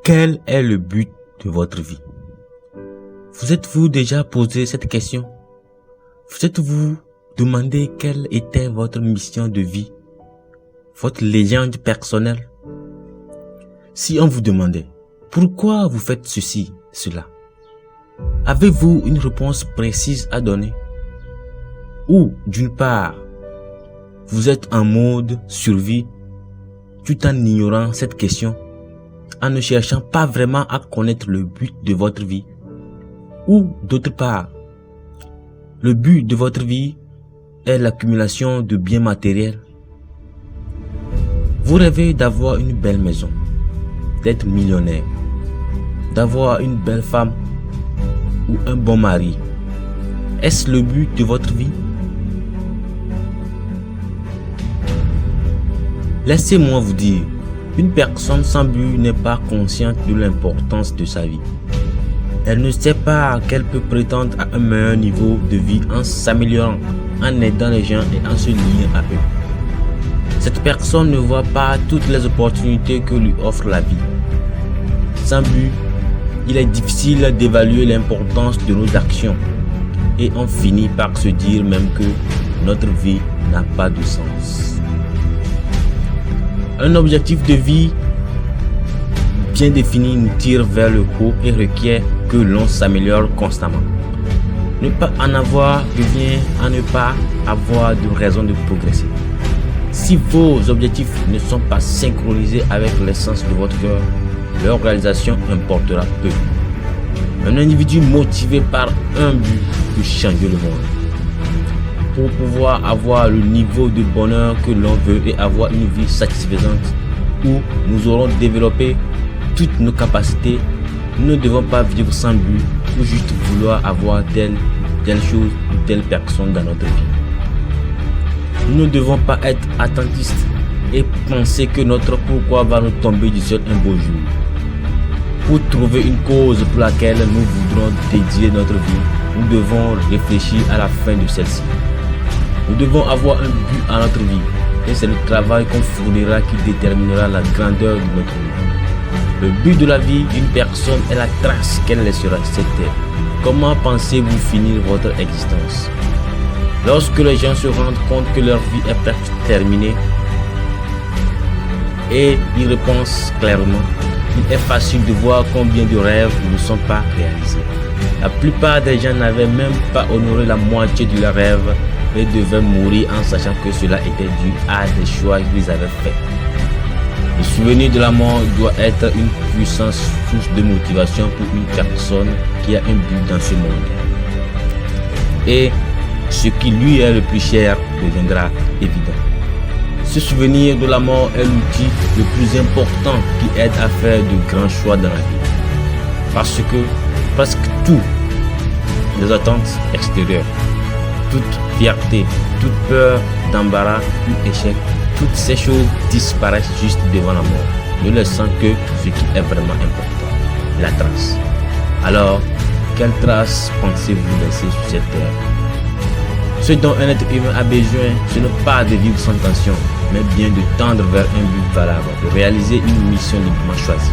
Quel est le but de votre vie? Vous êtes-vous déjà posé cette question? Vous êtes-vous demandé quelle était votre mission de vie? Votre légende personnelle? Si on vous demandait pourquoi vous faites ceci, cela, avez-vous une réponse précise à donner? Ou d'une part, vous êtes en mode survie tout en ignorant cette question, en ne cherchant pas vraiment à connaître le but de votre vie? Ou d'autre part, le but de votre vie est l'accumulation de biens matériels? Vous rêvez d'avoir une belle maison, d'être millionnaire, d'avoir une belle femme ou un bon mari. Est-ce le but de votre vie? Laissez-moi vous dire, une personne sans but n'est pas consciente de l'importance de sa vie. Elle ne sait pas qu'elle peut prétendre à un meilleur niveau de vie en s'améliorant, en aidant les gens et en se liant à eux. Cette personne ne voit pas toutes les opportunités que lui offre la vie. Sans but, il est difficile d'évaluer l'importance de nos actions et on finit par se dire même que notre vie n'a pas de sens. Un objectif de vie bien défini nous tire vers le haut et requiert que l'on s'améliore constamment. Ne pas en avoir revient à ne pas avoir de raison de progresser. Si vos objectifs ne sont pas synchronisés avec l'essence de votre cœur, leur réalisation importera peu. Un individu motivé par un but peut changer le monde. Pour pouvoir avoir le niveau de bonheur que l'on veut et avoir une vie satisfaisante où nous aurons développé toutes nos capacités, nous ne devons pas vivre sans but ou juste vouloir avoir telle chose ou telle personne dans notre vie. Nous ne devons pas être attentistes et penser que notre pourquoi va nous tomber du ciel un beau jour. Pour trouver une cause pour laquelle nous voudrons dédier notre vie, nous devons réfléchir à la fin de celle-ci. Nous devons avoir un but à notre vie et c'est le travail qu'on fournira qui déterminera la grandeur de notre vie. Le but de la vie d'une personne est la trace qu'elle laissera sur cette terre. Comment pensez-vous finir votre existence? Lorsque les gens se rendent compte que leur vie est presque terminée et ils repensent clairement, il est facile de voir combien de rêves ne sont pas réalisés. La plupart des gens n'avaient même pas honoré la moitié de leurs rêves et devaient mourir en sachant que cela était dû à des choix qu'ils avaient faits. Le souvenir de la mort doit être une puissante source de motivation pour une personne qui a un but dans ce monde. Et ce qui lui est le plus cher deviendra évident. Ce souvenir de la mort est l'outil le plus important qui aide à faire de grands choix dans la vie. Parce que presque toutes les attentes extérieures, toute fierté, toute peur d'embarras, tout échec, toutes ces choses disparaissent juste devant la mort, ne laissant que ce qui est vraiment important, la trace. Alors, quelle trace pensez-vous laisser sur cette terre? Ce dont un être humain a besoin, ce n'est pas de vivre sans tension, mais bien de tendre vers un but valable, de réaliser une mission librement choisie.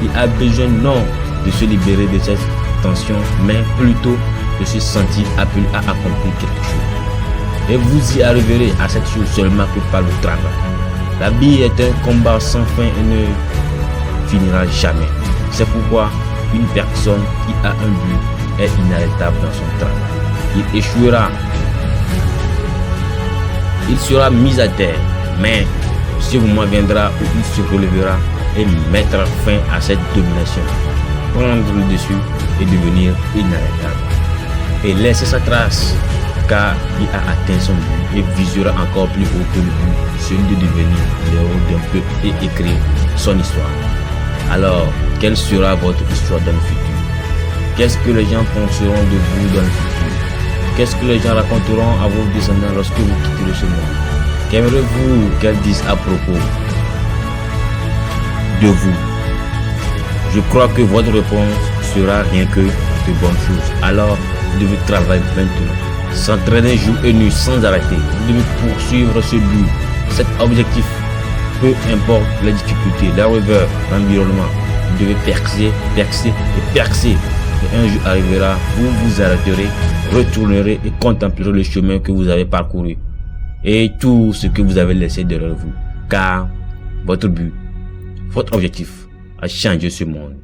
Il a besoin non de se libérer de cette tension, mais plutôt de se sentir appelé à accomplir quelque chose. Et vous y arriverez à cette chose seulement que par le travail. La vie est un combat sans fin et ne finira jamais. C'est pourquoi une personne qui a un but est inarrêtable dans son travail. Il échouera. Il sera mis à terre, mais ce moment viendra où il se relèvera et mettra fin à cette domination, prendre le dessus et devenir inarrêtable. Et laisser sa trace, car il a atteint son but et visera encore plus haut que le but, celui de devenir l'héros d'un peuple et écrire son histoire. Alors, quelle sera votre histoire dans le futur? Qu'est-ce que les gens penseront de vous dans le futur? Qu'est-ce que les gens raconteront à vos descendants lorsque vous quitterez ce monde? Qu'aimerez-vous qu'elles disent à propos de vous? Je crois que votre réponse sera rien que de bonnes choses. Alors, vous devez travailler maintenant, s'entraîner jour et nuit sans arrêter. Vous devez poursuivre ce but, cet objectif, peu importe les difficultés, la revers, l'environnement. Vous devez percer, percer et percer. Et un jour arrivera, vous vous arrêterez, retournerez et contemplerez le chemin que vous avez parcouru et tout ce que vous avez laissé derrière vous. Car votre but, votre objectif a changé ce monde.